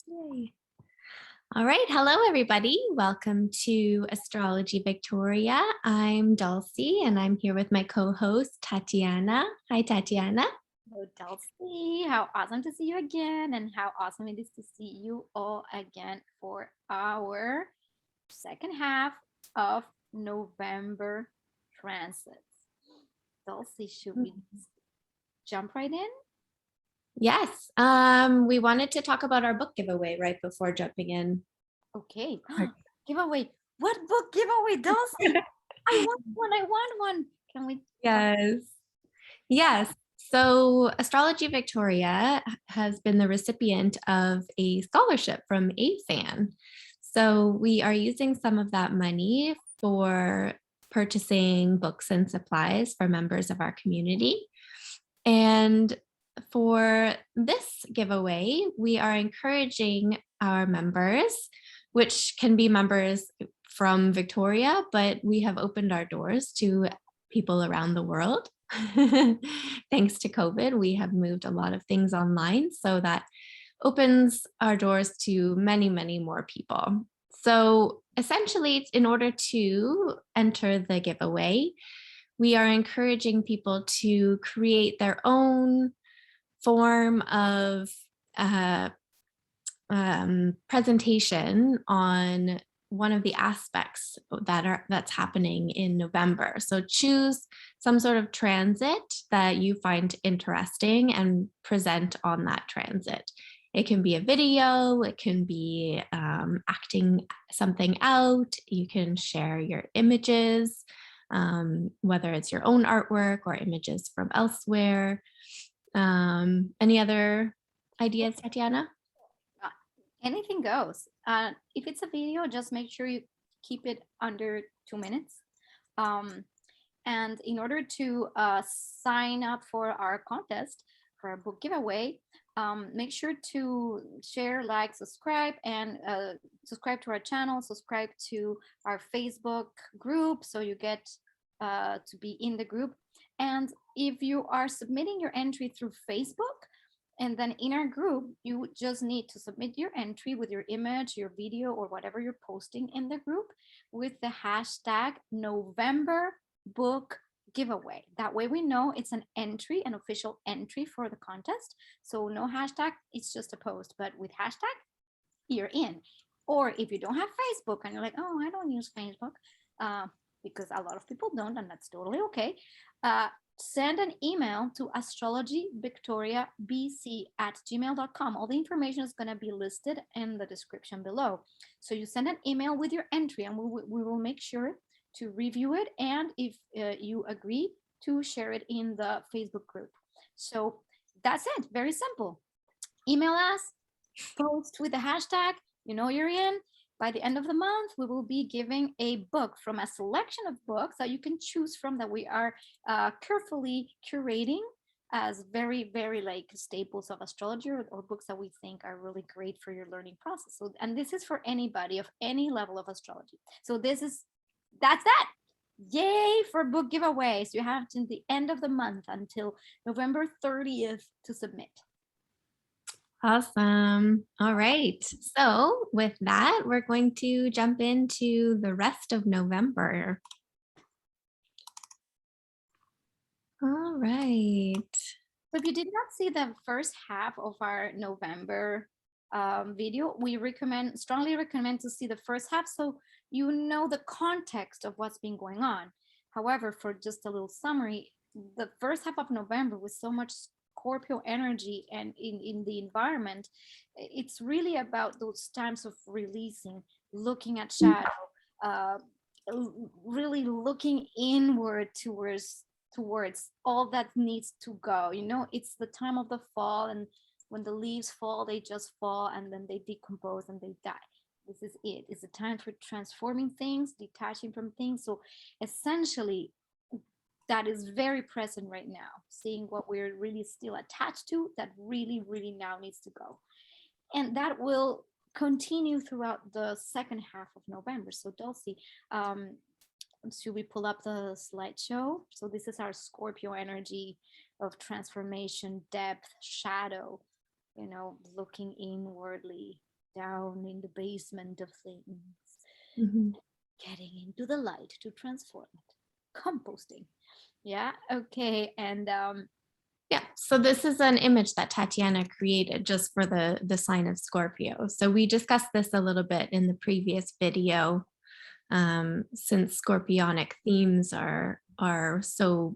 Yay. All right. Hello, everybody. Welcome to Astrology Victoria. I'm Dulcie, and I'm here with my co-host, Tatiana. Hi, Tatiana. Hello, Dulcie. How awesome to see you again, and how awesome it is to see you all again for our second half of November transits. Dulcie, should we jump right in? Yes. We wanted to talk about our book giveaway right before jumping in. Okay. Giveaway. What book giveaway, Dulcie? I want one. I want one. Can we? Yes. Yes. So, Astrology Victoria has been the recipient of a scholarship from AFAN. So, we are using some of that money for purchasing books and supplies for members of our community. And for this giveaway, we are encouraging our members, which can be members from Victoria, but we have opened our doors to people around the world. Thanks to COVID, we have moved a lot of things online, so that opens our doors to many, many more people. So essentially, in order to enter the giveaway, we are encouraging people to create their own form of presentation on one of the aspects that's happening in November. So choose some sort of transit that you find interesting and present on that transit. It can be a video, it can be acting something out, you can share your images, whether it's your own artwork or images from elsewhere. Any other ideas, Tatiana? Anything goes. If it's a video, just make sure you keep it under 2 minutes. And in order to sign up for our contest, for our book giveaway, make sure to share, like, subscribe, and subscribe to our channel, subscribe to our Facebook group so you get to be in the group. And if you are submitting your entry through Facebook, and then in our group, you just need to submit your entry with your image, your video, or whatever you're posting in the group with the hashtag November book giveaway. That way we know it's an entry, an official entry for the contest. So no hashtag, it's just a post, but with hashtag, you're in. Or if you don't have Facebook and you're like, oh, I don't use Facebook, because a lot of people don't, and that's totally okay. Send an email to astrologyvictoriabc@gmail.com. All the information is going to be listed in the description below. So you send an email with your entry, and we will make sure to review it, and if you agree, to share it in the Facebook group. So that's it. Very simple. Email us, post with the hashtag, you know you're in. By the end of the month, we will be giving a book from a selection of books that you can choose from, that we are carefully curating as very, very like staples of astrology, or books that we think are really great for your learning process. So, and this is for anybody of any level of astrology. So that's that. Yay for book giveaways. You have to the end of the month until November 30th to submit. Awesome. All right. So with that, we're going to jump into the rest of November. All right. So if you did not see the first half of our November video, we strongly recommend to see the first half so you know the context of what's been going on. However, for just a little summary, the first half of November with so much Scorpio energy and in the environment, it's really about those times of releasing, looking at shadow, really looking inward towards all that needs to go. It's the time of the fall, and when the leaves fall, they just fall and then they decompose and they die. This is it. It's a time for transforming things, detaching from things. So essentially, that is very present right now, seeing what we're really still attached to that really, really now needs to go. And that will continue throughout the second half of November. So Dulcie, should we pull up the slideshow? So this is our Scorpio energy of transformation, depth, shadow, looking inwardly, down in the basement of things, Mhm. getting into the light to transform it. Composting. Yeah. Okay. And Yeah, so this is an image that Tatiana created just for the sign of Scorpio. So we discussed this a little bit in the previous video, since scorpionic themes are so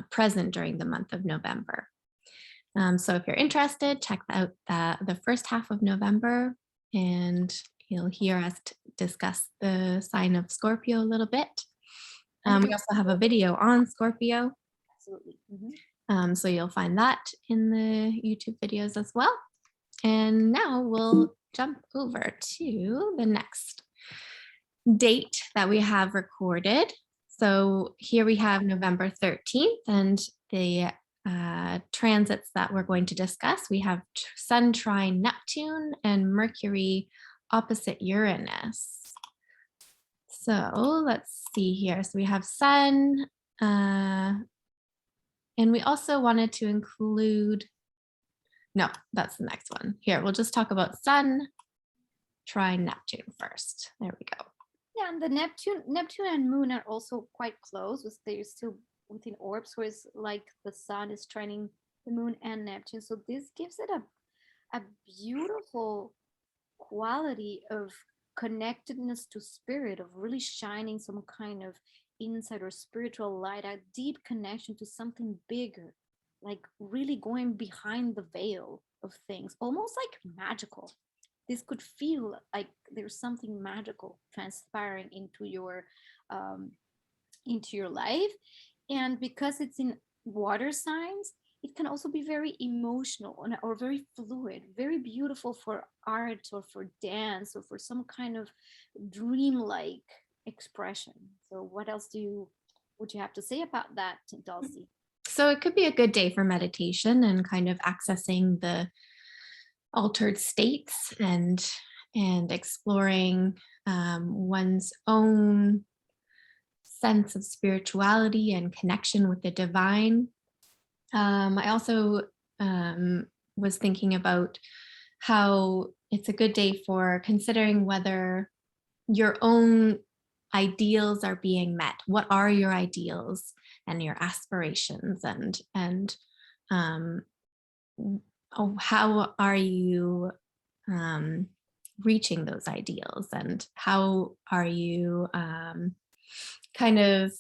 present during the month of November. So if you're interested, check out the first half of November, and you'll hear us discuss the sign of Scorpio a little bit. and We also have a video on Scorpio. absolutely. So you'll find that in the YouTube videos as well. And now we'll jump over to the next date that we have recorded. So here we have November 13th, and the transits that we're going to discuss. We have Sun trine Neptune and Mercury opposite Uranus. So let's see here. So we have Sun, and we also wanted to include, no, that's the next one. Here, we'll just talk about Sun trine Neptune first. There we go. Yeah, and the Neptune and Moon are also quite close. They're still within orbs, so it's like the Sun is trining the Moon and Neptune. So this gives it a beautiful quality of connectedness to spirit, of really shining some kind of insight or spiritual light, a deep connection to something bigger, like really going behind the veil of things, almost like magical. This could feel like there's something magical transpiring um, into your life. And because it's in water signs, it can also be very emotional or very fluid, very beautiful for art or for dance or for some kind of dreamlike expression. So what else would you have to say about that, Dulcie? So it could be a good day for meditation and kind of accessing the altered states and exploring one's own sense of spirituality and connection with the divine. I also was thinking about how it's a good day for considering whether your own ideals are being met. What are your ideals and your aspirations, and how are you reaching those ideals, and how are you kind of,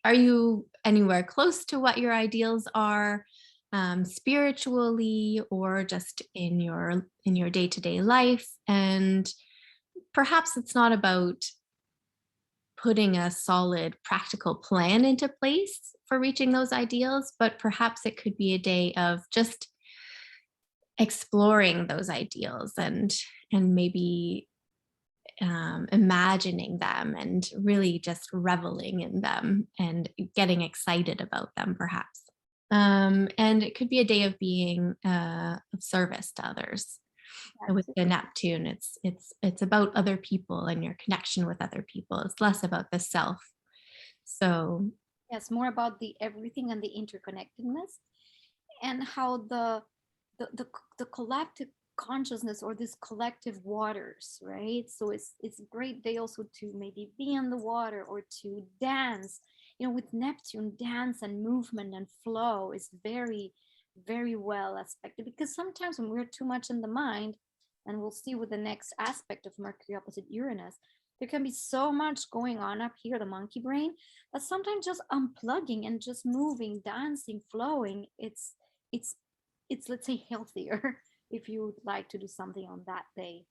are you anywhere close to what your ideals are, spiritually or just in your day-to-day life? And perhaps it's not about putting a solid practical plan into place for reaching those ideals, but perhaps it could be a day of just exploring those ideals and maybe imagining them and really just reveling in them and getting excited about them, perhaps. And it could be a day of being of service to others. With the Neptune, it's about other people and your connection with other people. It's less about the self. So Yes, more about the everything and the interconnectedness, and how the collective consciousness or this collective waters, right? So it's a great day also to maybe be in the water or to dance. With Neptune, dance and movement and flow is very, very well aspected, because sometimes when we're too much in the mind, and we'll see with the next aspect of Mercury opposite Uranus, there can be so much going on up here, the monkey brain, that sometimes just unplugging and just moving, dancing, flowing, it's let's say healthier if you would like to do something on that day,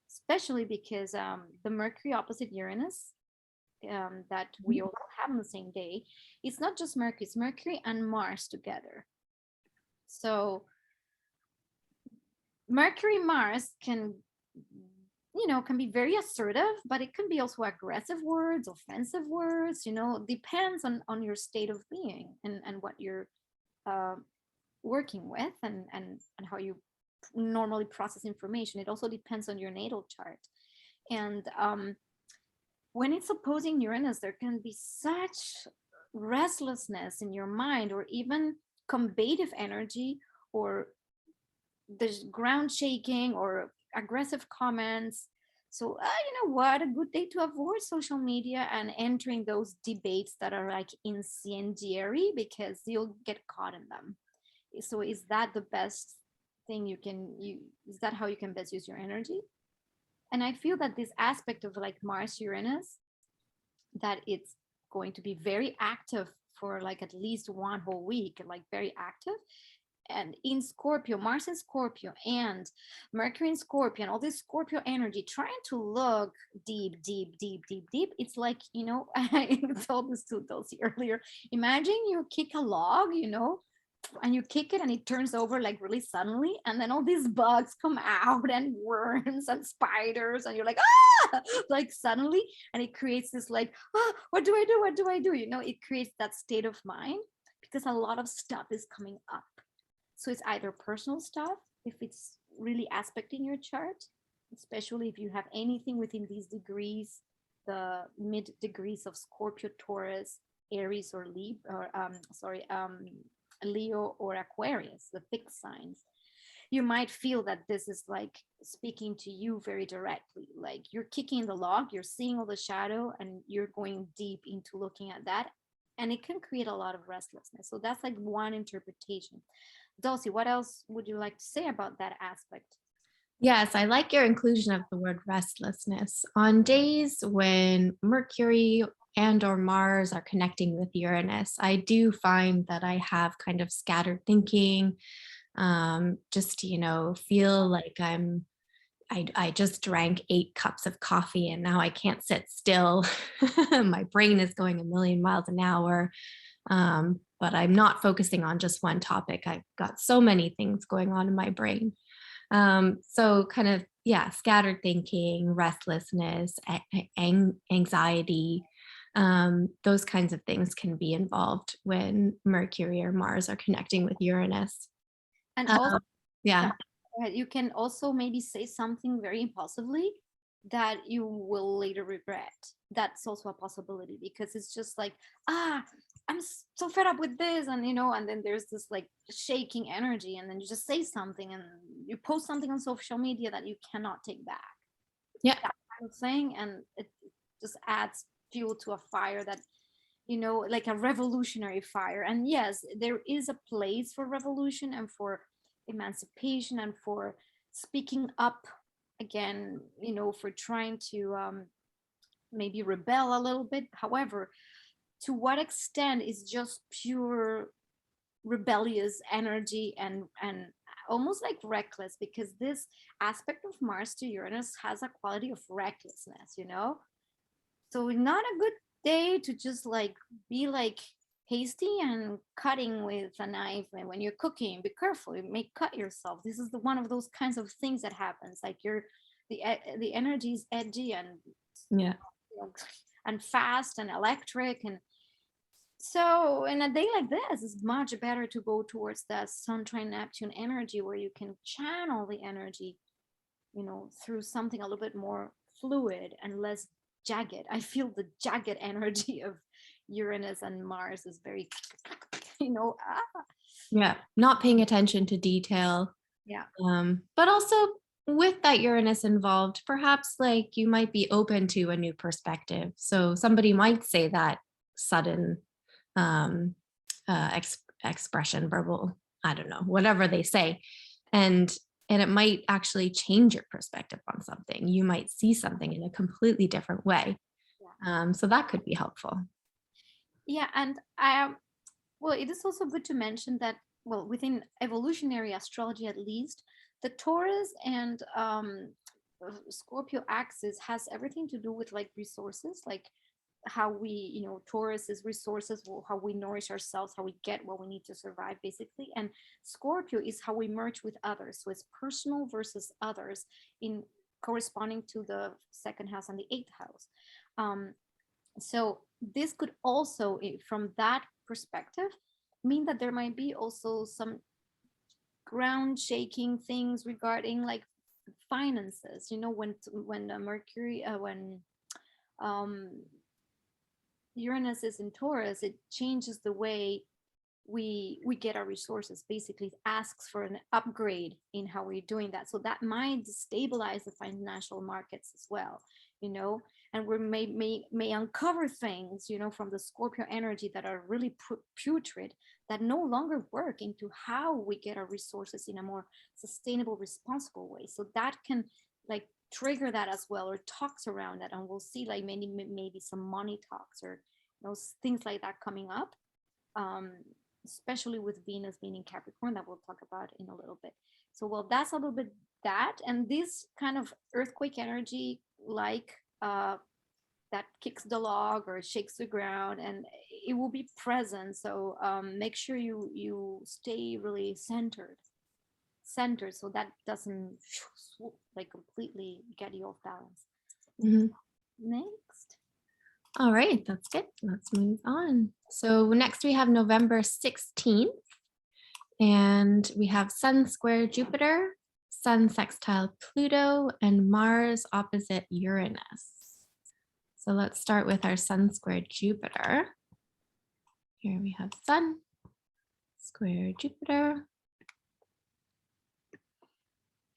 especially because the Mercury opposite Uranus that we all have on the same day, it's not just Mercury, it's Mercury and Mars together. So Mercury Mars can be very assertive, but it can be also aggressive words, offensive words, depends on your state of being and what you're working with and how you normally process information. It also depends on your natal chart. And when it's opposing Uranus, there can be such restlessness in your mind, or even combative energy, or the ground shaking, or aggressive comments. So you know what, a good day to avoid social media and entering those debates that are like incendiary, because you'll get caught in them. So is that the best thing you can you is that how you can best use your energy? And I feel that this aspect of like Mars Uranus, that it's going to be very active for like at least one whole week, like very active. And in Scorpio, Mars in Scorpio and Mercury in Scorpio, and all this Scorpio energy trying to look deep, deep, deep, deep, deep. It's like, you know, I told this to Dulcie earlier. Imagine you kick a log, you know, and you kick it and it turns over like really suddenly, and then all these bugs come out and worms and spiders, and you're like, ah, like suddenly, and it creates this like, ah, what do I do, what do I do, you know, it creates that state of mind because a lot of stuff is coming up. So it's either personal stuff, if it's really aspecting your chart, especially if you have anything within these degrees, the mid degrees of Scorpio, Taurus, Aries, or Lib, or Leo or Aquarius, the fixed signs. You might feel that this is like speaking to you very directly. Like you're kicking the log, you're seeing all the shadow, and you're going deep into looking at that. And it can create a lot of restlessness. So that's like one interpretation. Dulcie, what else would you like to say about that aspect? Yes, I like your inclusion of the word restlessness. On days when Mercury and or Mars are connecting with Uranus, I do find that I have kind of scattered thinking, just, feel like I just drank 8 cups of coffee and now I can't sit still. My brain is going a million miles an hour. But I'm not focusing on just one topic. I've got so many things going on in my brain. So kind of, yeah, scattered thinking, restlessness, anxiety, those kinds of things can be involved when Mercury or Mars are connecting with Uranus. And also, Um, yeah. you can also maybe say something very impulsively that you will later regret. That's also a possibility, because it's just like, ah, I'm so fed up with this, and you know, and then there's this like shaking energy, and then you just say something and you post something on social media that you cannot take back. Yeah. That kind of thing, and it just adds fuel to a fire that, you know, like a revolutionary fire. And yes, there is a place for revolution and for emancipation and for speaking up again, you know, for trying to maybe rebel a little bit. However, to what extent is just pure rebellious energy and almost like reckless, because this aspect of Mars to Uranus has a quality of recklessness, you know. So not a good day to just like be like hasty and cutting with a knife. And when you're cooking, be careful, you may cut yourself. This is the one of those kinds of things that happens, like you're the energy is edgy and, Yeah. you know, and fast and electric. And so in a day like this, it's much better to go towards that Sun trine Neptune energy, where you can channel the energy, you know, through something a little bit more fluid and less jagged. I feel the jagged energy of Uranus and Mars is very, you know, Yeah. Not paying attention to detail. yeah. But also with that Uranus involved, perhaps like you might be open to a new perspective. So somebody might say that sudden um, expression, verbal, I don't know, whatever they say, and it might actually change your perspective on something. You might see something in a completely different way. So that could be helpful. Yeah, and well, it is also good to mention that, well, within evolutionary astrology at least, the Taurus and Scorpio axis has everything to do with like resources, like how we, you know, Taurus is resources, how we nourish ourselves, how we get what we need to survive, basically. And Scorpio is how we merge with others. So it's personal versus others, in corresponding to the second house and the eighth house. So this could also, from that perspective, mean that there might be also some ground shaking things regarding like finances. You know, when Mercury, when um, Uranus is in Taurus, it changes the way we get our resources. Basically, it asks for an upgrade in how we're doing that. So that might destabilize the financial markets as well, and we may uncover things, from the Scorpio energy that are really putrid, that no longer work into how we get our resources in a more sustainable, responsible way. So that can like trigger that as well, or talks around that, and we'll see like maybe some money talks or those things like that coming up, um, especially with Venus being in Capricorn, that we'll talk about in a little bit. So, well, that's a little bit that, and this kind of earthquake energy, like that kicks the log or shakes the ground, and it will be present. So make sure you stay really centered, so that doesn't like completely get you off balance. Mhm. Next. All right, that's good. Let's move on. So next we have November 16th, and we have Sun square Jupiter, Sun sextile Pluto, and Mars opposite Uranus. So let's start with our Sun square Jupiter. Here we have Sun square Jupiter.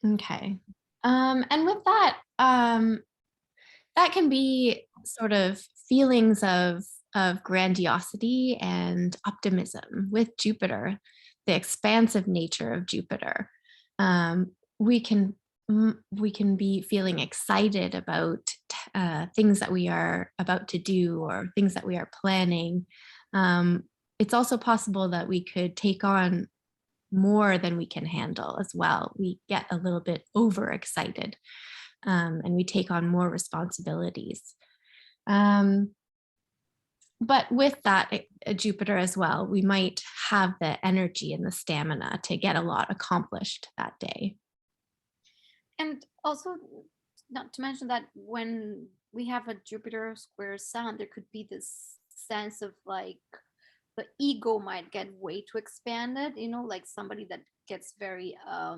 Okay. And with that, that can be sort of feelings of grandiosity and optimism with Jupiter, the expansive nature of Jupiter. We can be feeling excited about things that we are about to do or things that we are planning. It's also possible that we could take on more than we can handle as well. We get a little bit overexcited, and we take on more responsibilities. But with that Jupiter as well, we might have the energy and the stamina to get a lot accomplished that day. And also, not to mention that when we have a Jupiter square Sun, there could be this sense of like the ego might get way too expanded, like somebody that gets very I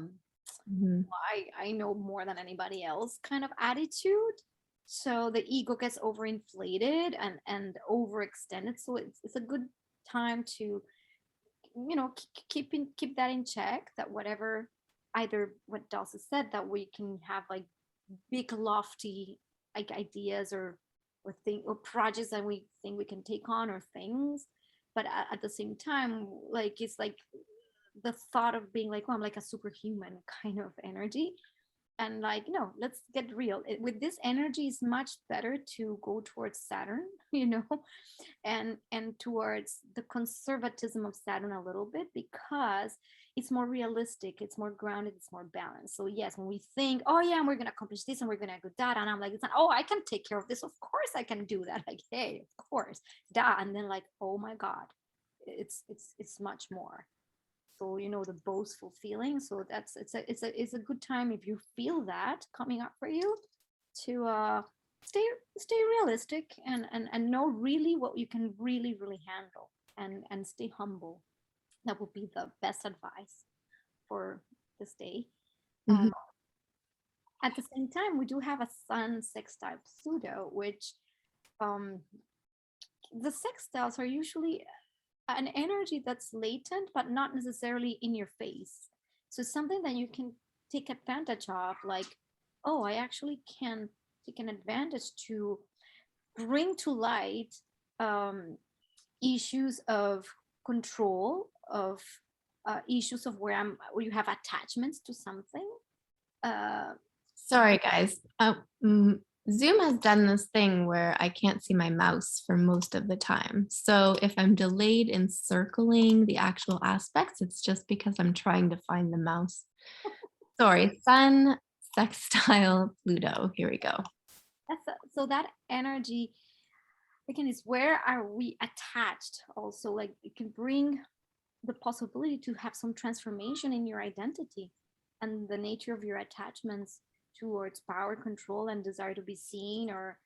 know more than anybody else kind of attitude. So the ego gets overinflated and overextended. So it's a good time to keep that in check, that whatever, either what Dulcie said, that we can have like big lofty like ideas or projects that we think we can take on, or things, but at the same time, like it's like the thought of being like, oh, I'm like a superhuman kind of energy. And like, no, let's get real. With this energy, it's much better to go towards Saturn, and towards the conservatism of Saturn a little bit, because it's more realistic, it's more grounded, it's more balanced. So yes, when we think, oh yeah, and we're gonna accomplish this and we're gonna do that, and I'm like, it's not, oh, I can take care of this. Of course I can do that. Like, hey, of course, da. And then like, oh my God, it's much more. So the boastful feeling. So it's a good time, if you feel that coming up for you, to stay realistic and know really what you can really handle, and stay humble. That would be the best advice for this day. Mhm. At the same time, we do have a Sun sextile Pluto, which the sextiles are usually an energy that's latent but not necessarily in your face. So something that you can take advantage of, like, oh, I actually can take an advantage to bring to light issues of control, of issues of where you have attachments to something. Sorry, guys. Zoom has done this thing where I can't see my mouse for most of the time. So if I'm delayed in circling the actual aspects, it's just because I'm trying to find the mouse. Sorry, Sun sextile Pluto. Here we go. So that energy, again, is where are we attached also. Like, it can bring the possibility to have some transformation in your identity and the nature of your attachments towards power, control, and desire to be seen, or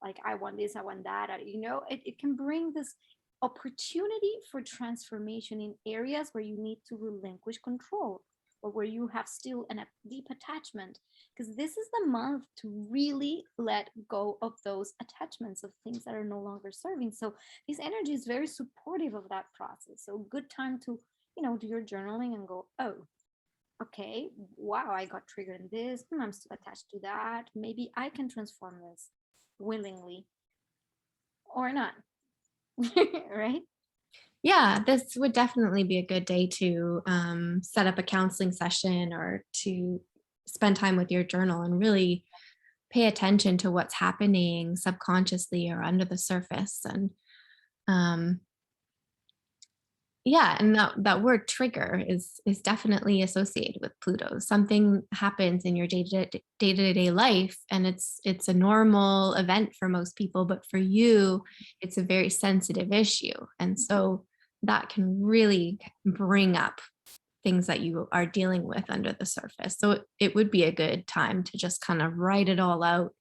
like, I want this, I want that, it can bring this opportunity for transformation in areas where you need to relinquish control. or where you have still a deep attachment, because this is the month to really let go of those attachments of things that are no longer serving. So this energy is very supportive of that process. So good time to, do your journaling and go, oh, okay, wow, I got triggered in this. I'm still attached to that. Maybe I can transform this willingly or not. Right? Yeah, this would definitely be a good day to set up a counseling session or to spend time with your journal and really pay attention to what's happening subconsciously or under the surface. And um, yeah, and that word trigger is definitely associated with Pluto. Something happens in your day-to-day life, and it's a normal event for most people, but for you, it's a very sensitive issue. And so that can really bring up things that you are dealing with under the surface. So it would be a good time to just kind of write it all out,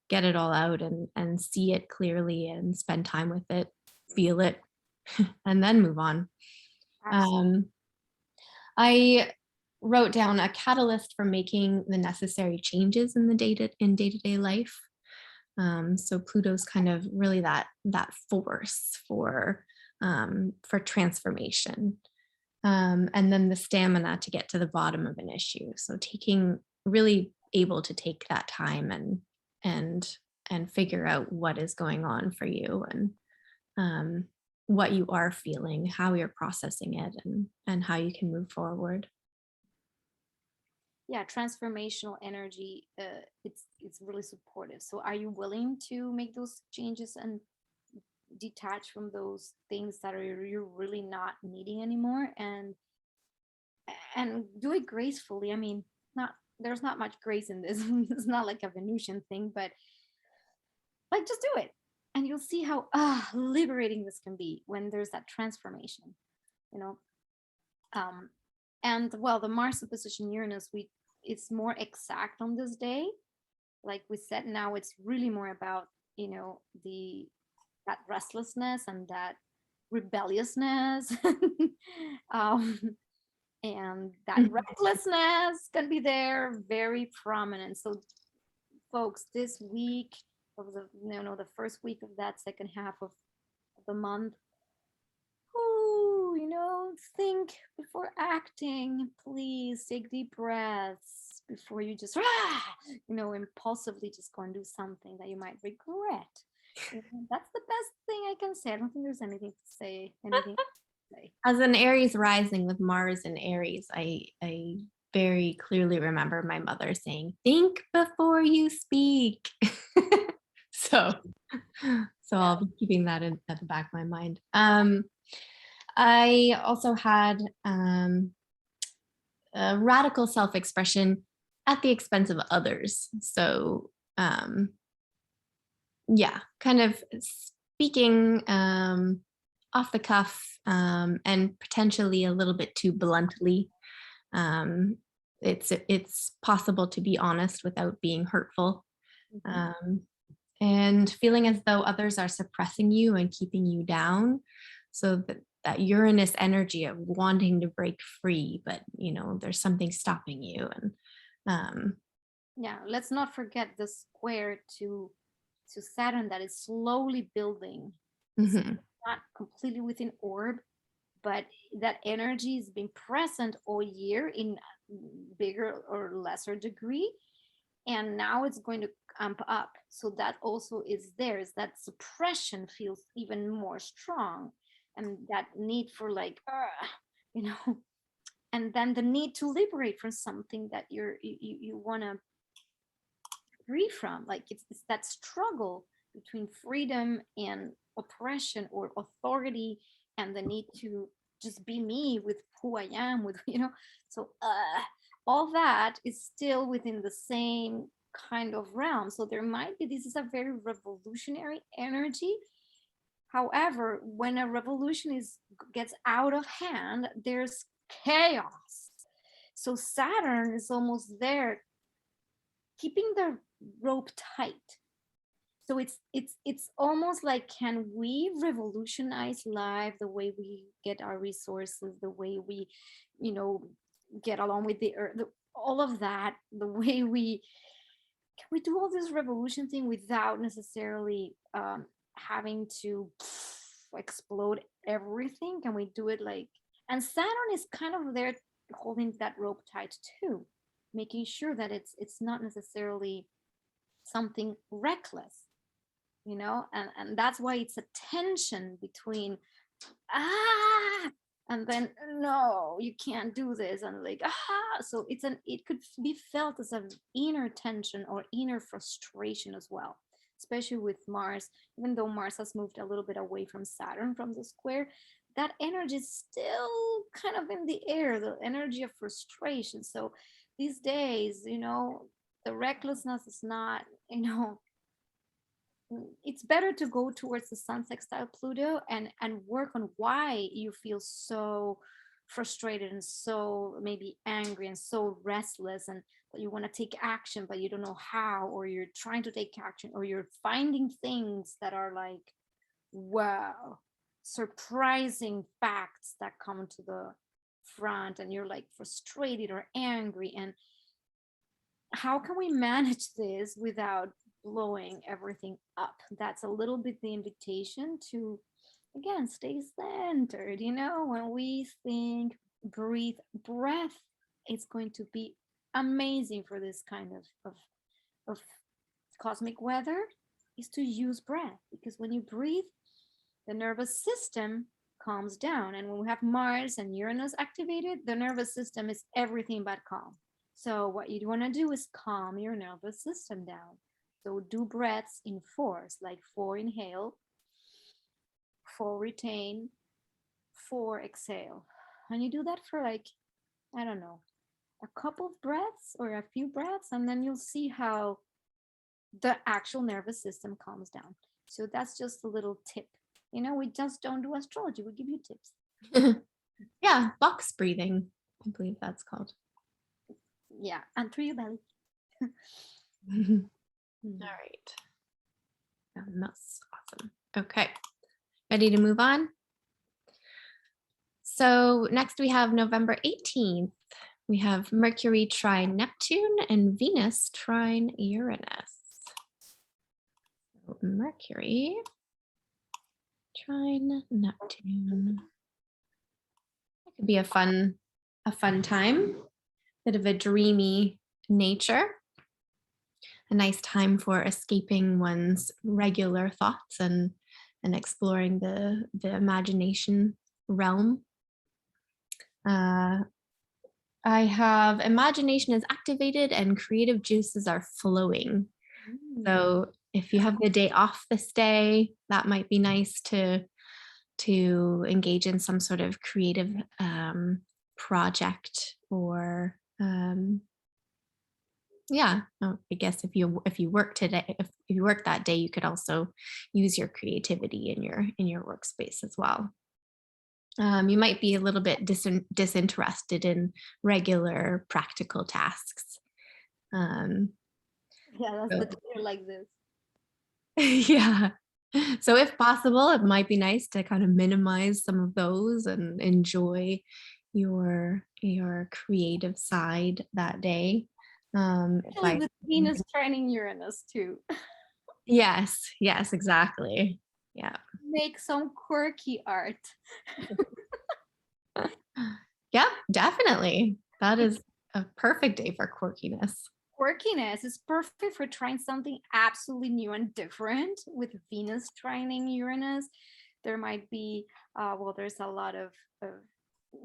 get it all out and see it clearly and spend time with it, feel it, and then move on. Absolutely. Um, I wrote down a catalyst for making the necessary changes in the day-to-day life. So Pluto's kind of really that force for transformation. And then the stamina to get to the bottom of an issue. So taking really able to take that time and and figure out what is going on for you and um, what you are feeling, how you're processing it, and how you can move forward. Yeah, transformational energy, it's really supportive. So are you willing to make those changes and detach from those things that are you're really not needing anymore, and do it gracefully? I mean, not there's not much grace in this. It's not like a Venusian thing, but like just do it, and you'll see how liberating this can be when there's that transformation, you know. um and well, the Mars opposition Uranus, we it's more exact on this day. Like we said, now it's really more about, the that restlessness and that rebelliousness. um and that Mhm. recklessness can be there very prominent. So folks, this week of the first week of that second half of the month, think before acting. Please take deep breaths before you just, impulsively just go and do something that you might regret. That's the best thing I can say. I don't think there's anything to say. Anything to say. As an Aries rising with Mars in Aries, I very clearly remember my mother saying, "Think before you speak." so so Yeah. I'll be keeping that at the back of my mind. I also had a radical self-expression at the expense of others. So yeah, kind of speaking off the cuff and potentially a little bit too bluntly. Um, it's possible to be honest without being hurtful, Mhm. um, and feeling as though others are suppressing you and keeping you down. So that Uranus energy of wanting to break free, but there's something stopping you. And um, Yeah, let's not forget the square to Saturn that is slowly building. It's mhm, not completely within orb, but that energy has been present all year in bigger or lesser degree, and now it's going to amp up. So that also is there. Is that suppression feels even more strong, and that need for like, you know, and then the need to liberate from something that you want to free from. Like it's that struggle between freedom and oppression or authority, and the need to just be me with who I am with, so all that is still within the same kind of realm. So there might be, this is a very revolutionary energy. However, when a revolution gets out of hand, there's chaos. So Saturn is almost there keeping the rope tight. So it's almost like, can we revolutionize life, the way we get our resources, the way we, you know get along with the earth, all of that, the way we do all this revolution thing without necessarily having to explode everything? Can we do it like, and Saturn is kind of there holding that rope tight too, making sure that it's not necessarily something reckless, you know, and that's why it's a tension between ah, and then no, you can't do this, and like so it could be felt as an inner tension or inner frustration as well, especially with Mars. Even though Mars has moved a little bit away from Saturn, from the square, that energy is still kind of in the air, the energy of frustration. So these days, you know, the recklessness is not, you know, it's better to go towards the sun sextile Pluto and work on why you feel so frustrated and so maybe angry and so restless, and that you want to take action but you don't know how, or you're trying to take action, or you're finding things that are like, wow, surprising facts that come to the front, and you're like frustrated or angry. And how can we manage this without blowing everything up? That's a little bit the invitation to, again, stay centered. You know, when we think, breathe, breath, it's going to be amazing for this kind of cosmic weather, is to use breath, because when you breathe, the nervous system calms down. And when we have Mars and Uranus activated, the nervous system is everything but calm. So what you want to do is calm your nervous system down. So do breaths in fours, like 4 inhale, 4 retain, 4 exhale. And you do that for like, I don't know, a couple of breaths or a few breaths, and then you'll see how the actual nervous system calms down. So that's just a little tip. You know, we just don't do astrology, we give you tips. Yeah, box breathing, I believe that's called. Yeah, and through your belly. All right. That's awesome. Okay. Ready to move on? So next we have November 18th. We have Mercury trine Neptune and Venus trine Uranus. So Mercury trine Neptune. It could be a fun time. Bit of a dreamy nature. A nice time for escaping one's regular thoughts and exploring the imagination realm. I have imagination is activated and creative juices are flowing. So if you have the day off this day, that might be nice to engage in some sort of creative project, or yeah, I guess if you work today, if you work that day, you could also use your creativity in your workspace as well. You might be a little bit disinterested in regular practical tasks. Yeah, that's So, the day like this. yeah. So if possible, it might be nice to kind of minimize some of those and enjoy your creative side that day. Especially with Venus trining Uranus too. Yes, exactly. Yeah. Make some quirky art. Yeah, definitely. That is a perfect day for quirkiness. Quirkiness is perfect for trying something absolutely new and different. With Venus trining Uranus, there might be, well, there's a lot of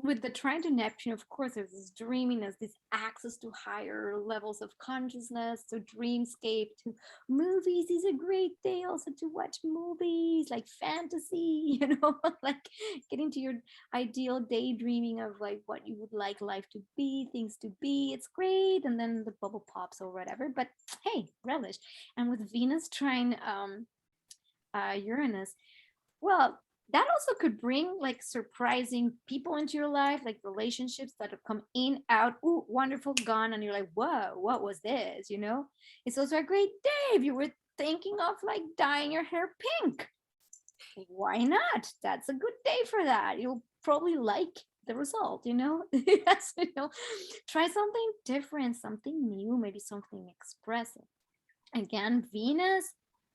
with the trine to Neptune, of course, there's this dreaminess, this access to higher levels of consciousness, to dreamscape, to movies. Is a great day also to watch movies like fantasy, you know, like getting to your ideal daydreaming of like what you would like life to be, things to be. It's great. And then the bubble pops or whatever. But hey, relish. And with Venus trine Uranus, well, that also could bring like surprising people into your life, like relationships that have come in, out, ooh, wonderful, gone, and you're like, whoa, what was this? You know, it's also a great day if you were thinking of like dyeing your hair pink. Why not? That's a good day for that. You'll probably like the result, you know. Yes, you know, try something different, something new, maybe something expressive. Again, Venus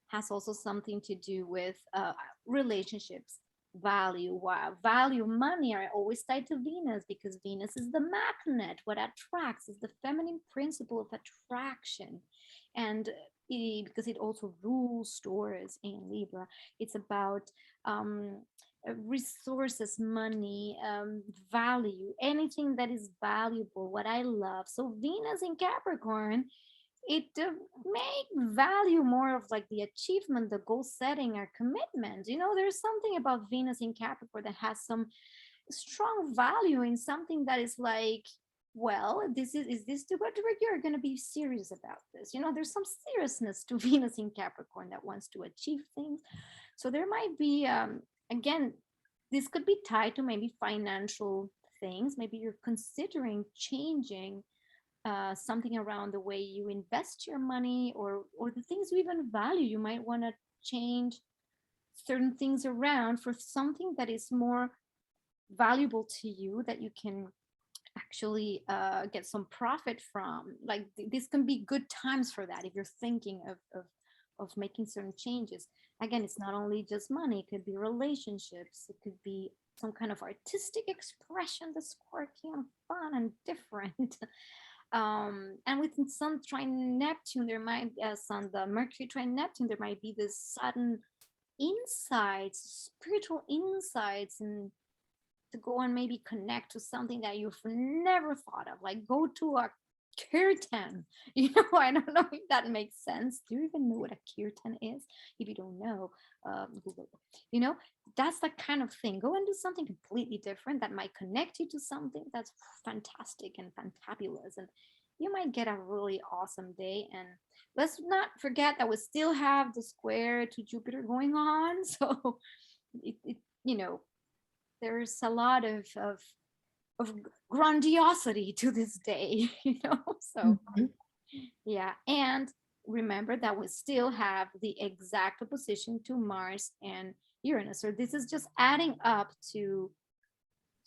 has also something to do with relationships, value. Wow, value, money are always tied to Venus because Venus is the magnet. What attracts is the feminine principle of attraction. And because it also rules Taurus and Libra, it's about resources, money, value, anything that is valuable, what I love. So Venus in Capricorn, it make value more of like the achievement, the goal setting, or commitment. You know, there's something about Venus in Capricorn that has some strong value in something that is like, well, this is this to what you're going to be serious about this. You know, there's some seriousness to Venus in Capricorn that wants to achieve things. So there might be again, this could be tied to maybe financial things. Maybe you're considering changing something around the way you invest your money, or the things you even value. You might want to change certain things around for something that is more valuable to you, that you can actually get some profit from. Like this can be good times for that if you're thinking of making certain changes. Again, it's not only just money, it could be relationships, it could be some kind of artistic expression that's quirky and fun and different. And with Sun trine Neptune, there might Sun, the Mercury trine Neptune, there might be this sudden insights, spiritual insights, and to go and maybe connect to something that you've never thought of, like go to a kirtan. You know, I don't know if that makes sense. Do you even know what a kirtan is? If you don't know, Google it. You know, that's the kind of thing. Go and do something completely different that might connect you to something that's fantastic and fantabulous, and you might get a really awesome day. And let's not forget that we still have the square to Jupiter going on. So it you know, there's a lot of grandiosity to this day. You know. So yeah. And remember that we still have the exact opposition to Mars and Uranus. So this is just adding up to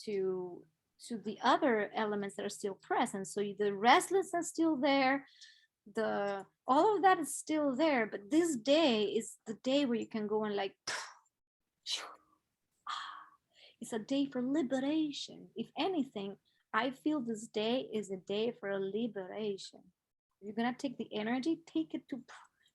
the other elements that are still present. So the restlessness is still there, the all of that is still there, but this day is the day where you can go and like it's a day for liberation. If anything, I feel this day is a day for liberation. You're gonna take the energy, take it to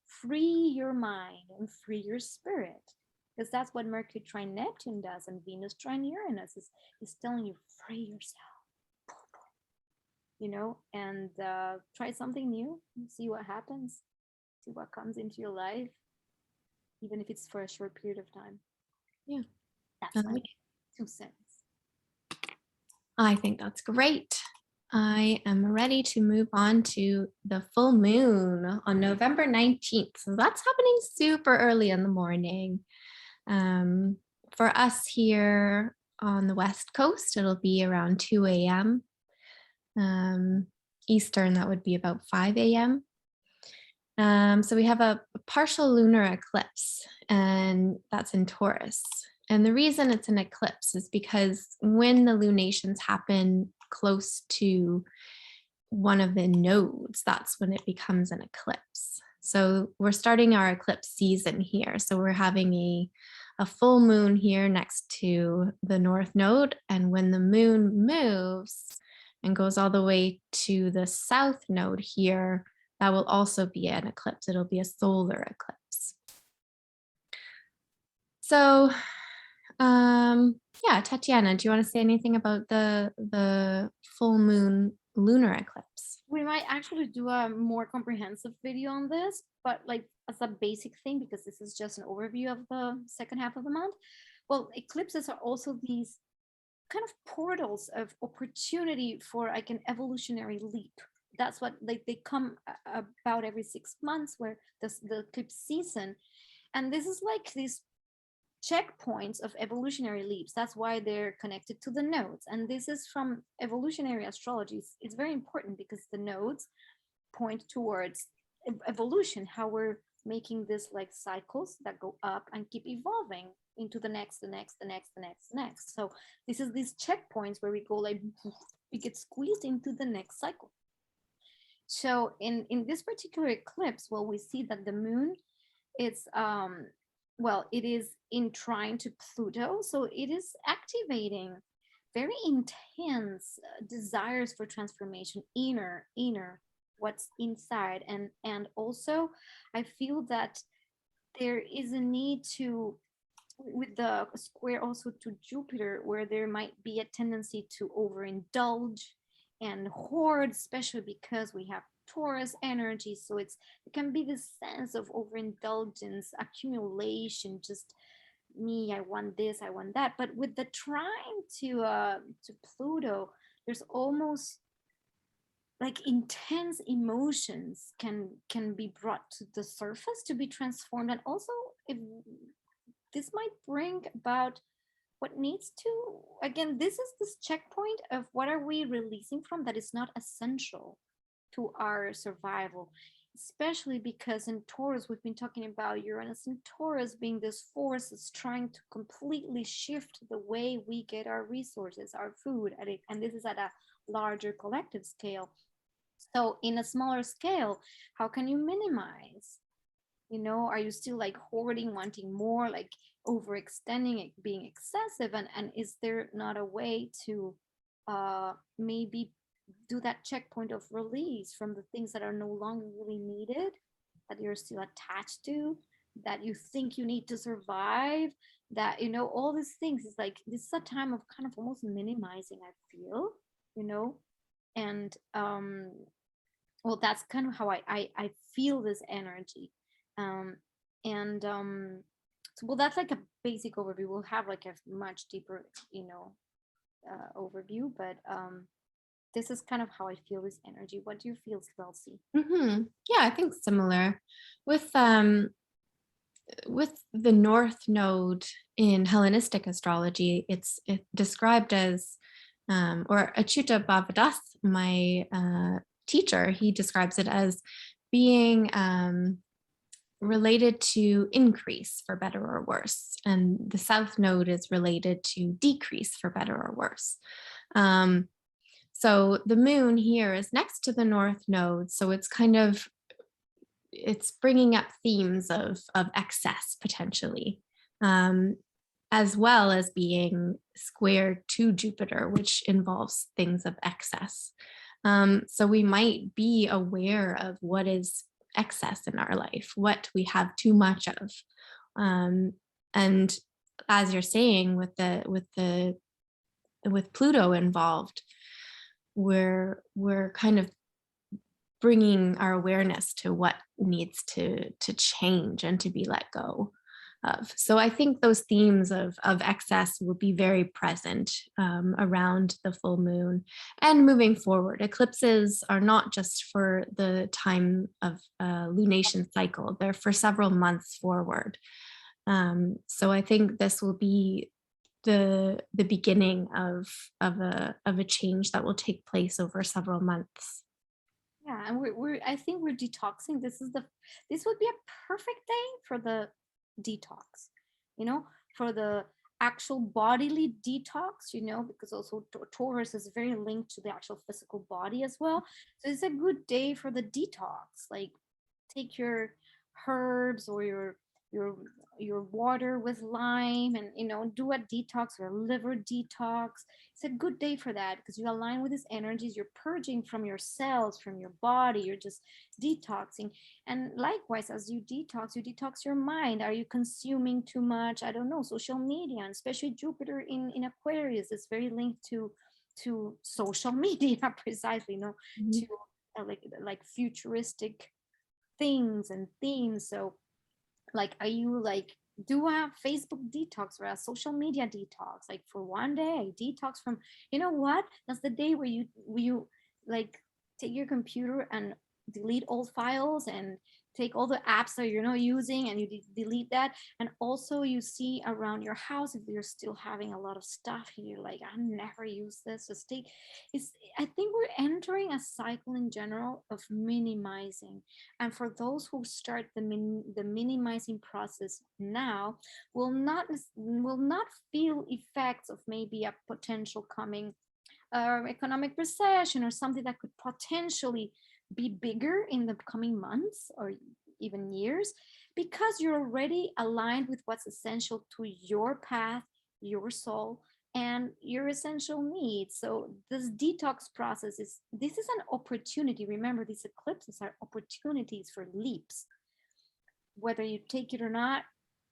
free your mind and free your spirit, because that's what Mercury trine Neptune does, and Venus trine Uranus is telling you free yourself. You know, and try something new, see what happens, see what comes into your life, even if it's for a short period of time. Yeah, that's my 2 cents. I think that's great. I am ready to move on to the full moon on November 19th. So that's happening super early in the morning. For us here on the West Coast, it'll be around 2 a.m. Eastern, that would be about 5 a.m. So we have a partial lunar eclipse, and that's in Taurus. And the reason it's an eclipse is because when the lunations happen close to one of the nodes, that's when it becomes an eclipse. So we're starting our eclipse season here. So we're having a full moon here next to the North Node. And when the moon moves and goes all the way to the South Node here, that will also be an eclipse. It'll be a solar eclipse. So yeah, Tatiana, do you want to say anything about the full moon lunar eclipse? We might actually do a more comprehensive video on this, but like as a basic thing, because this is just an overview of the second half of the month. Well, eclipses are also these kind of portals of opportunity for like an evolutionary leap. That's what they come about every 6 months, where the eclipse season, and this is like these checkpoints of evolutionary leaps. That's why they're connected to the nodes. And this is from evolutionary astrology. It's very important because the nodes point towards evolution, how we're making this like cycles that go up and keep evolving into the next, the next, the next, the next, the next. So this is these checkpoints where we go like, we get squeezed into the next cycle. So in this particular eclipse, well, we see that the moon, it's well, it is in trine to Pluto, so it is activating very intense desires for transformation, inner, what's inside, and also I feel that there is a need to, with the square also to Jupiter, where there might be a tendency to overindulge and hoard, especially because we have Taurus energy. So it can be this sense of overindulgence, accumulation, just me, I want this, I want that. But with the trine to Pluto, there's almost like intense emotions can be brought to the surface to be transformed, and also if this might bring about what needs to, again, this is this checkpoint of what are we releasing from that is not essential to our survival, especially because in Taurus we've been talking about Uranus and Taurus being this force that's trying to completely shift the way we get our resources, our food, and this is at a larger collective scale. So in a smaller scale, how can you minimize? Are you still like hoarding, wanting more, like overextending it, being excessive? And is there not a way to maybe do that checkpoint of release from the things that are no longer really needed, that you're still attached to, that you think you need to survive, that, all these things is like, this is a time of kind of almost minimizing, I feel, and well, that's kind of how I feel this energy. And so, well, that's like a basic overview. We'll have like a much deeper overview, but this is kind of how I feel this energy. What do you feel, Dulcie? Yeah, I think similar with the North Node in Hellenistic astrology. It's described as or Achyuta Bhavadas, my teacher, he describes it as being related to increase for better or worse, and the South Node is related to decrease for better or worse. So the moon here is next to the North Node, so it's bringing up themes of excess potentially, as well as being square to Jupiter, which involves things of excess. So we might be aware of what is excess in our life, what we have too much of. And as you're saying, with Pluto involved, we're kind of bringing our awareness to what needs to change and to be let go of. So I think those themes of excess will be very present around the full moon and moving forward. Eclipses are not just for the time of lunation cycle, they're for several months forward. So I think this will be the beginning of a change that will take place over several months. Yeah, and I think we're detoxing. This would be a perfect day for the detox, for the actual bodily detox, because also Taurus is very linked to the actual physical body as well. So it's a good day for the detox. Like, take your herbs or your water with lime, and do a detox or a liver detox. It's a good day for that because you align with these energies. You're purging from your cells, from your body. You're just detoxing. And likewise, as you detox your mind. Are you consuming too much, I don't know, social media? And especially Jupiter in Aquarius is very linked to social media precisely, to like futuristic things and themes. So like, are you like, do a Facebook detox or a social media detox, like for one day, detox from, what, that's the day where you like take your computer and delete old files and take all the apps that you're not using and you delete that. And also you see around your house if you're still having a lot of stuff and you're like, I never use this, just take it's I think we're entering a cycle in general of minimizing. And for those who start the minimizing process now, will not feel effects of maybe a potential coming economic recession or something that could potentially be bigger in the coming months or even years, because you're already aligned with what's essential to your path, your soul, and your essential needs. So this detox process this is an opportunity. Remember, these eclipses are opportunities for leaps. Whether you take it or not,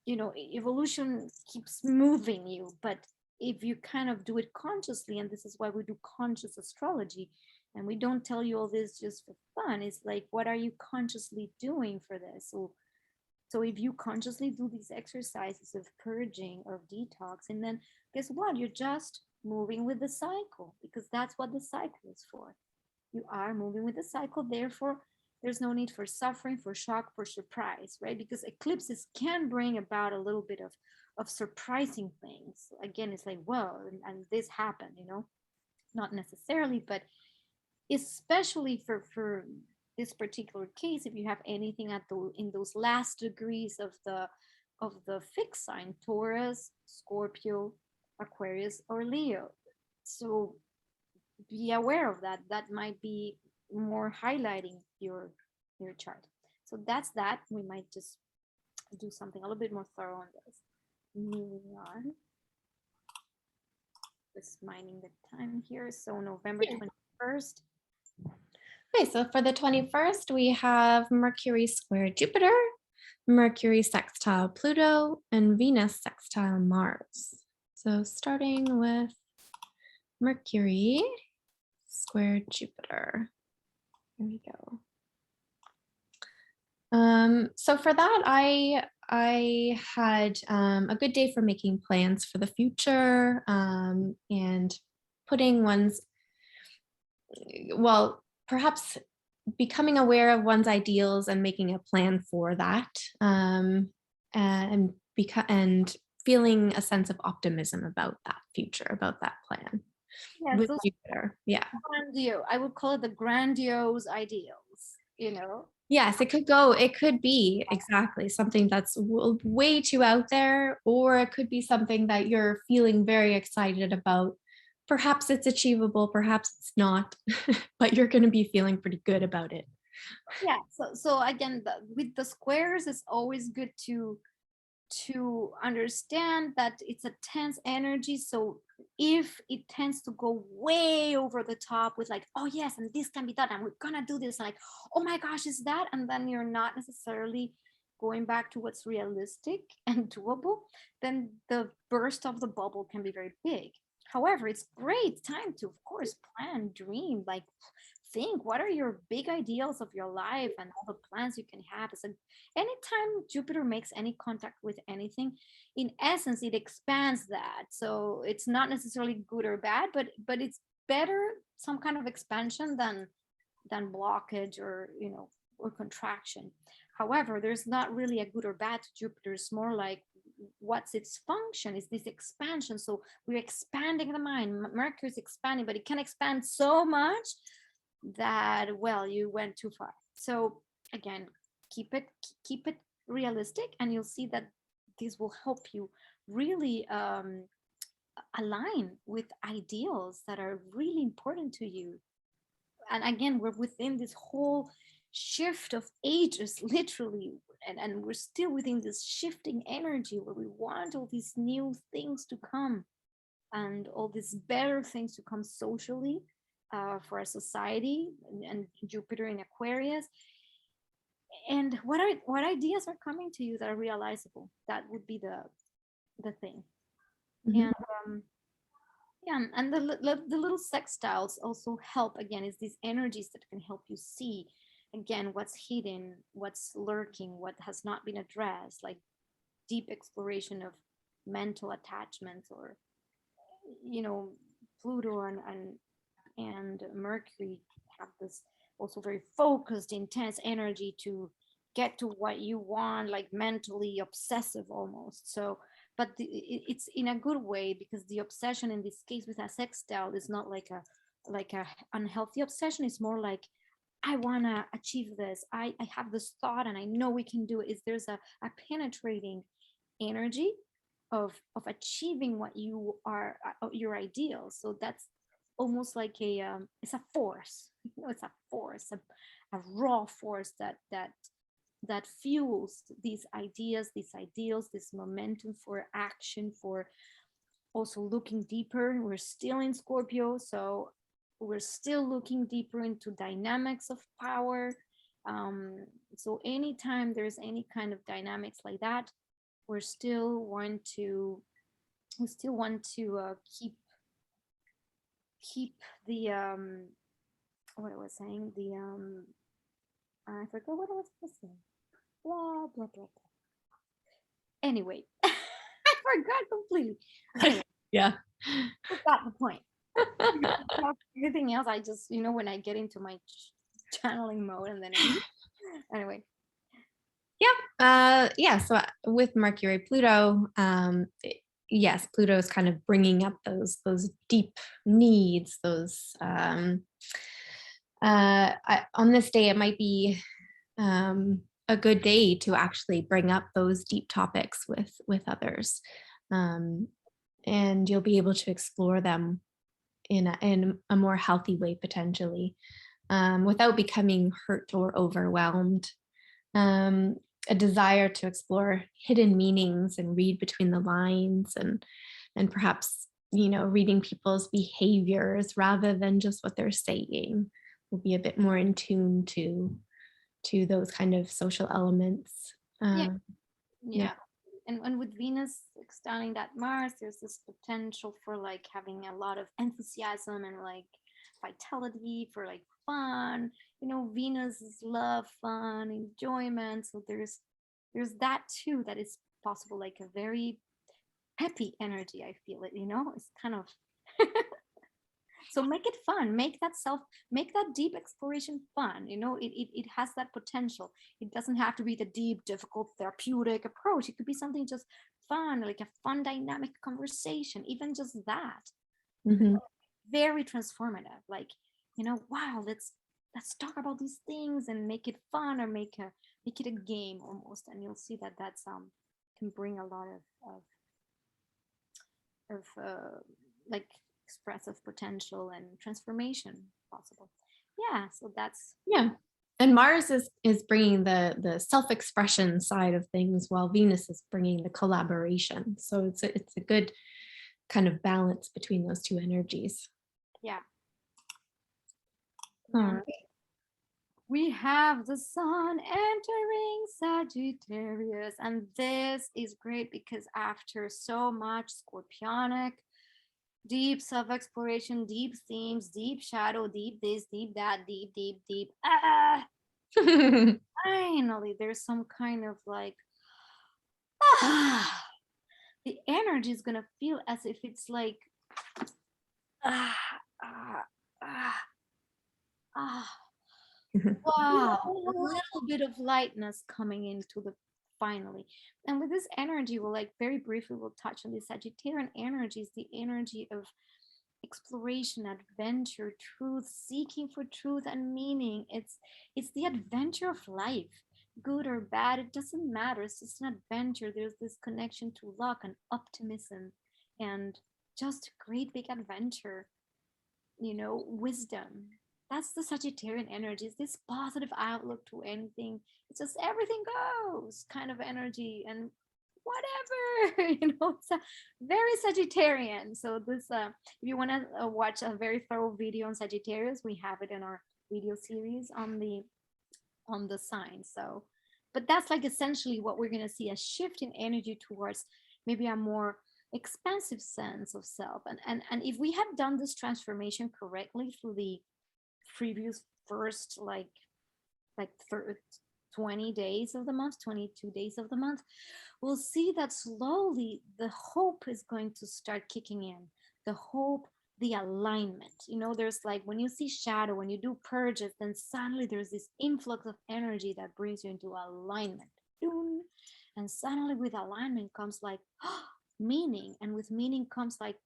evolution keeps moving you, but if you kind of do it consciously, and this is why we do conscious astrology, and we don't tell you all this just for fun. It's like, what are you consciously doing for this? So if you consciously do these exercises of purging or detox, and then guess what? You're just moving with the cycle, because that's what the cycle is for. You are moving with the cycle. Therefore, there's no need for suffering, for shock, for surprise, right? Because eclipses can bring about a little bit of surprising things. Again, it's like, well, and this happened, not necessarily, but especially for this particular case, if you have anything in those last degrees of the fixed sign, Taurus, Scorpio, Aquarius, or Leo. So be aware of that. That might be more highlighting your chart. So that's that. We might just do something a little bit more thorough on this. Moving on. Just minding the time here. So November 21st. Okay, so for the 21st, we have Mercury square Jupiter, Mercury sextile Pluto, and Venus sextile Mars. So starting with Mercury square Jupiter. Here we go. So for that, I had a good day for making plans for the future and putting perhaps becoming aware of one's ideals and making a plan for that, and feeling a sense of optimism about that future, about that plan. Yeah, with Jupiter. Yeah. I would call it the grandiose ideals, Yes, it could be exactly something that's way too out there, or it could be something that you're feeling very excited about. Perhaps it's achievable, perhaps it's not, but you're going to be feeling pretty good about it. Yeah. So again, with the squares, it's always good to understand that it's a tense energy. So if it tends to go way over the top with like, oh yes, and this can be done, and we're gonna do this, and like, oh my gosh, is that? And then you're not necessarily going back to what's realistic and doable, then the burst of the bubble can be very big. However, it's great time to, of course, plan, dream, like think what are your big ideals of your life and all the plans you can have. So anytime Jupiter makes any contact with anything, in essence, it expands that. So it's not necessarily good or bad, but it's better some kind of expansion than blockage or or contraction. However, there's not really a good or bad to Jupiter. It's more like, what's its function? Is this expansion? So we're expanding the mind. Mercury is expanding, but it can expand so much that, well, you went too far. So again, keep it realistic, and you'll see that this will help you really align with ideals that are really important to you. And again, we're within this whole shift of ages, literally, and we're still within this shifting energy where we want all these new things to come and all these better things to come socially, for our society, and Jupiter in Aquarius. And what ideas are coming to you that are realizable? That would be the thing. Mhm. And yeah, and the little sextiles also help. Again, is these energies that can help you see again what's hidden, what's lurking, what has not been addressed, like deep exploration of mental attachments, or Pluto and Mercury have this also very focused, intense energy to get to what you want, like mentally obsessive almost. So, but it's in a good way, because the obsession in this case with a sextile is not like a unhealthy obsession. It's more like, I want to achieve this. I have this thought and I know we can do it. Is there's a penetrating energy of achieving what you are, your ideals. So that's almost like a it's a force. It's a force, a raw force that fuels these ideas, these ideals, this momentum for action, for also looking deeper. We're still in Scorpio, so we're still looking deeper into dynamics of power. So anytime there's any kind of dynamics like that, we still want to keep the what I was saying, the I forgot what I was saying. Blah blah blah blah. Anyway, I forgot completely. Anyway, Yeah. forgot the point. Everything else, I just, when I get into my channeling mode, and then anyway. Yeah. So with Mercury, Pluto, yes, Pluto is kind of bringing up those deep needs. Those on this day, it might be a good day to actually bring up those deep topics with others, and you'll be able to explore them in a more healthy way potentially, without becoming hurt or overwhelmed. A desire to explore hidden meanings and read between the lines, and perhaps reading people's behaviors rather than just what they're saying will be a bit more in tune to those kind of social elements. Yeah. And with Venus extending that Mars, there's this potential for like having a lot of enthusiasm and like vitality, for like fun. Venus is love, fun, enjoyment. So there's that too, that is possible, like a very peppy energy. I feel it. It's kind of so make it fun, make that deep exploration fun. It has that potential. It doesn't have to be the deep, difficult, therapeutic approach. It could be something just fun, like a fun dynamic conversation, even just that. Mm-hmm. Very transformative, like, wow, let's talk about these things and make it fun, or make it a game almost. And you'll see that that's can bring a lot of like expressive potential and transformation possible. Yeah, so that's And Mars is bringing the self-expression side of things, while Venus is bringing the collaboration. So it's a good kind of balance between those two energies. Yeah. All right. We have the sun entering Sagittarius, and this is great because after so much scorpionic, deep self-exploration, deep themes, deep shadow, deep this, deep that, deep, finally there's some kind of like the energy is gonna feel as if it's like wow, a little bit of lightness coming into the finally. And with this energy, we'll like very briefly we'll touch on the Sagittarian energy, is the energy of exploration, adventure, truth, seeking for truth and meaning. It's the adventure of life, good or bad, it doesn't matter. It's just an adventure. There's this connection to luck and optimism and just great big adventure, wisdom. That's the Sagittarian energy. It's this positive outlook to anything. It's just everything goes kind of energy, and whatever, it's a very Sagittarian. So this if you want to watch a very thorough video on Sagittarius, we have it in our video series on the sign. So but that's like essentially what we're going to see, a shift in energy towards maybe a more expansive sense of self. And if we have done this transformation correctly through the previous first like 20 days of the month, 22 days of the month, we'll see that slowly the hope is going to start kicking in. The hope, the alignment. You know, there's like when you see shadow, when you do purges, then suddenly there's this influx of energy that brings you into alignment. And suddenly with alignment comes like meaning, and with meaning comes like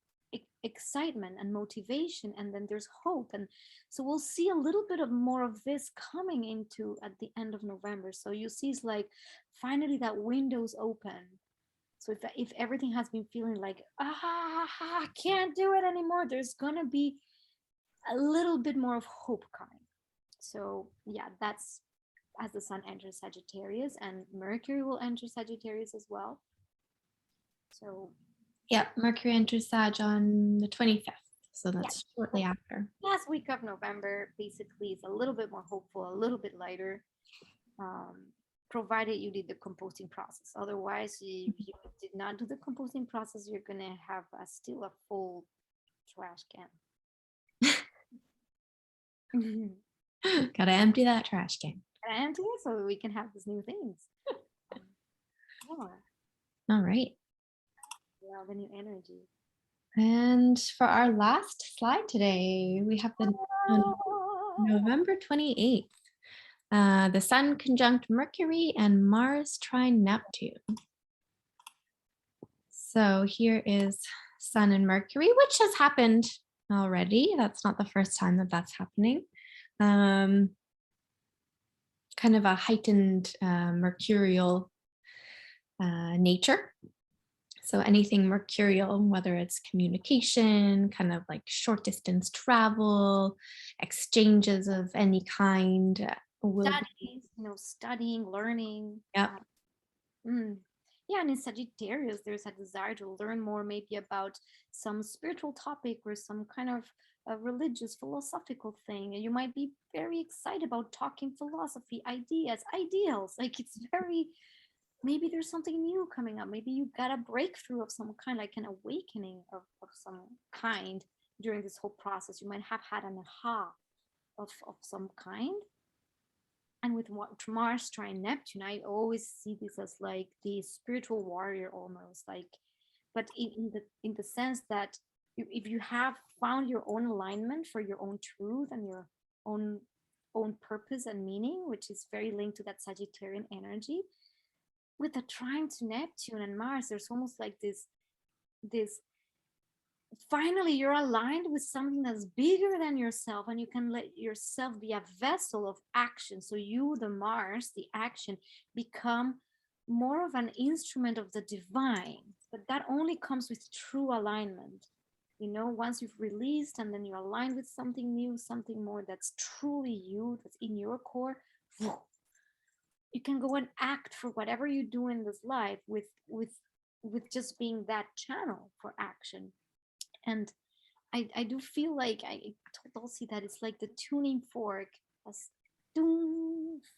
excitement and motivation, and then there's hope. And so we'll see a little bit of more of this coming into at the end of November. So you see it's like finally that window's open. So if everything has been feeling like I can't do it anymore, there's gonna be a little bit more of hope coming. So yeah, that's as the sun enters Sagittarius, and Mercury will enter Sagittarius as well. So yeah, Mercury enters Sag on the 25th. So that's shortly after. last week of November basically is a little bit more hopeful, a little bit lighter, provided you did the composting process. Otherwise, if you did not do the composting process, you're gonna have still a full trash can. Gotta empty that trash can. Gotta empty it so we can have these new things. All right. Yeah, the new energy. And for our last slide today, we have the November 28th. The Sun conjunct Mercury and Mars trine Neptune. So here is Sun and Mercury, which has happened already. That's not the first time that that's happening. Kind of a heightened mercurial nature. So anything mercurial, whether it's communication, kind of like short distance travel, exchanges of any kind. Studies, studying, learning. Yeah. Yeah, and in Sagittarius, there's a desire to learn more, maybe about some spiritual topic or some kind of a religious, philosophical thing. And you might be very excited about talking philosophy, ideas, ideals. Like it's very, maybe there's something new coming up. Maybe you got a breakthrough of some kind, like an awakening of some kind during this whole process. You might have had an aha of some kind. And with Mars trine Neptune, I always see this as like the spiritual warrior almost, like, but in the sense that if you have found your own alignment for your own truth and your own purpose and meaning, which is very linked to that Sagittarian energy, with the trine to Neptune and Mars, there's almost like this finally you're aligned with something that's bigger than yourself, and you can let yourself be a vessel of action. So you, the Mars, the action, become more of an instrument of the divine. But that only comes with true alignment. Once you've released and then you're aligned with something new, something more that's truly you, that's in your core, you can go and act for whatever you do in this life with just being that channel for action. And I do feel like I told Dulcie that it's like the tuning fork has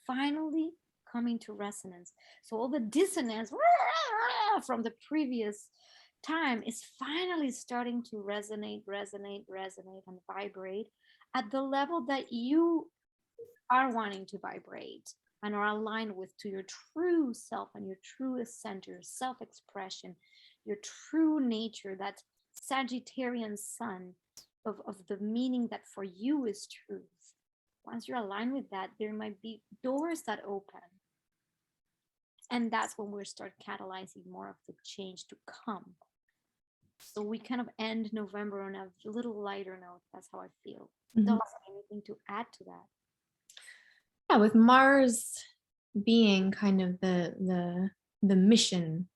finally coming to resonance. So all the dissonance from the previous time is finally starting to resonate and vibrate at the level that you are wanting to vibrate and are aligned with, to your true self and your truest center, your self-expression, your true nature, that Sagittarian sun of the meaning that for you is truth. Once you're aligned with that, there might be doors that open. And that's when we start catalyzing more of the change to come. So we kind of end November on a little lighter note. That's how I feel. Dulcie, anything to add to that? Yeah, with Mars being kind of the mission,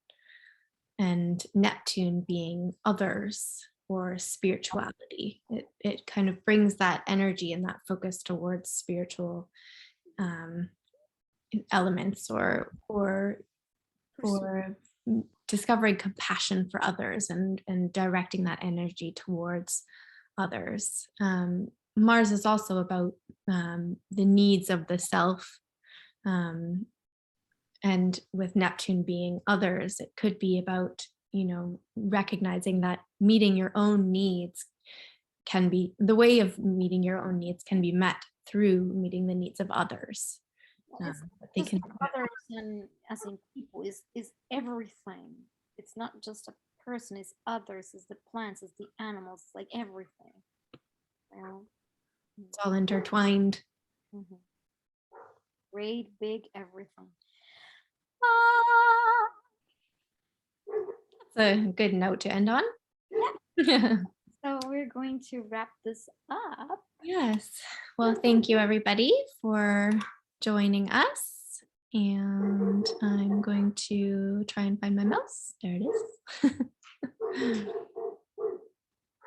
and Neptune being others or spirituality, it kind of brings that energy and that focus towards spiritual elements or discovering compassion for others and directing that energy towards others. Mars is also about the needs of the self. And with Neptune being others, it could be about, recognizing that meeting your own needs can be, the way of meeting your own needs can be met through meeting the needs of others. Others, and as in people, is everything. It's not just a person, it's others, it's the plants, it's the animals, like everything. You know? It's all intertwined. Mhm. Great, big, everything. Ah, That's a good note to end on. Yeah. so we're going to wrap this up. Yes. Well, thank you everybody for joining us. And I'm going to try and find my mouse. There it is.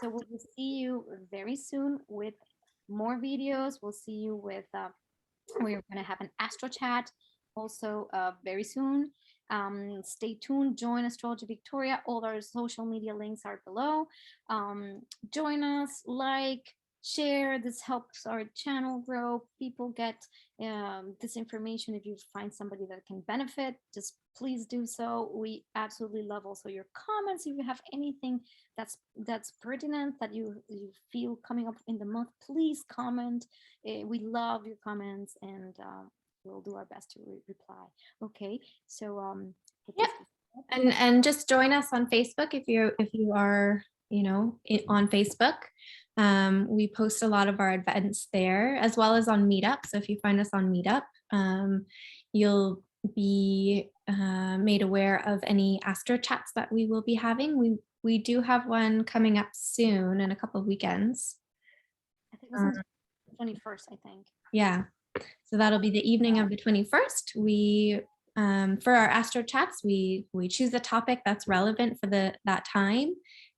So we will see you very soon with more videos. We'll see you with, we're going to have an astro chat also very soon. Stay tuned, join Astrology Victoria. All our social media links are below. Join us, like, share. This helps our channel grow. People get this information. If you find somebody that can benefit, just please do so. We absolutely love also your comments. If you have anything that's pertinent that you feel coming up in the month, please comment. We love your comments, and we'll do our best to reply. Okay, so yeah, and just join us on Facebook if you are on Facebook. We post a lot of our events there, as well as on Meetup. So if you find us on Meetup, you'll be made aware of any astro chats that we will be having. We do have one coming up soon in a couple of weekends. I think it was on the 21st, I think. Yeah, so that'll be the evening of the 21st. We for our astro chats, we choose a topic that's relevant for that time,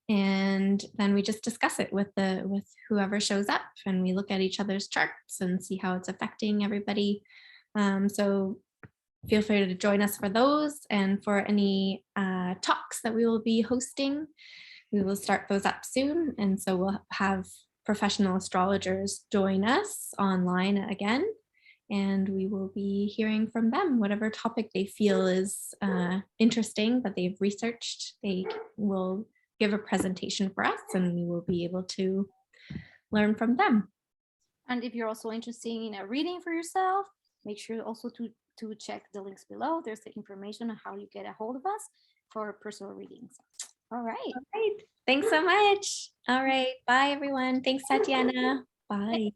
and then we just discuss it with whoever shows up, and we look at each other's charts and see how it's affecting everybody. So feel free to join us for those, and for any talks that we will be hosting. We will start those up soon, and so we'll have professional astrologers join us online again, and we will be hearing from them. Whatever topic they feel is interesting that they've researched, they will give a presentation for us, and we will be able to learn from them. And if you're also interested in a reading for yourself, make sure also to check the links below. There's the information on how you get a hold of us for personal readings. All right. All right. Thanks so much. All right. Bye, everyone. Thanks, Tatiana. Bye.